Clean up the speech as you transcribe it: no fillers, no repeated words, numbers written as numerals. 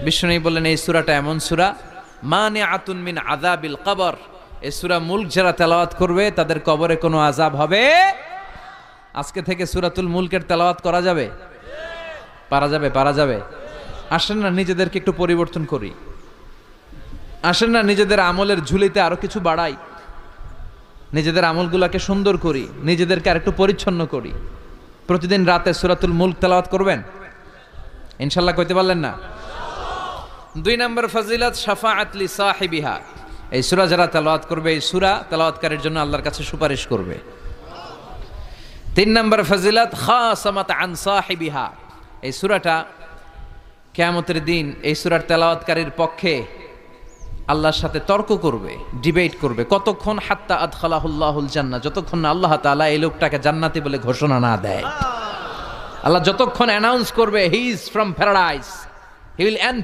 বিষ্ণু বললেন এই সূরাটা এমন সূরা মানিআতুন মিন আযাবিল কবর। এই সূরা মুলক যারা তেলাওয়াত করবে তাদের কবরে কোনো আযাব হবে। আজকে থেকে সূরাতুল মুলকের তেলাওয়াত করা যাবে? পারা যাবে। আসেন না নিজেদেরকে একটু পরিবর্তন করি, আসেন না নিজেদের আমলের ঝুলিতে আরো কিছু বাড়াই, নিজেদের আমলগুলোকে সুন্দর করি, নিজেদেরকে আর একটু পরিচ্ছন্ন করি। প্রতিদিন রাতে সূরাতুল মুলক তেলাওয়াত করবেন ইনশাআল্লাহ, কইতে পারলেন না? 2 নম্বর ফজিলত শাফাআত লি সাহিবিহা। এই সূরা যারা তেলাওয়াত করবে এই সূরা তেলাওয়াতকারীর জন্য আল্লাহর কাছে সুপারিশ করবে। 3 নম্বর ফজিলত খাসামাত আন সাহিবিহা। এই সূরাটা কিয়ামতের দিন এই সূরার তেলাওয়াতকারীর পক্ষে আল্লাহর সাথে তর্ক করবে, ডিবেট করবে। কতক্ষণ? হাত্তা আদখালাহুল্লাহুল জান্নাহ, যতক্ষণ না আল্লাহ তাআলা এই লোকটাকে জান্নাতি বলে ঘোষণা না দেয়। আল্লাহ যতক্ষণ অ্যানাউন্স করবে he is from paradise, he will and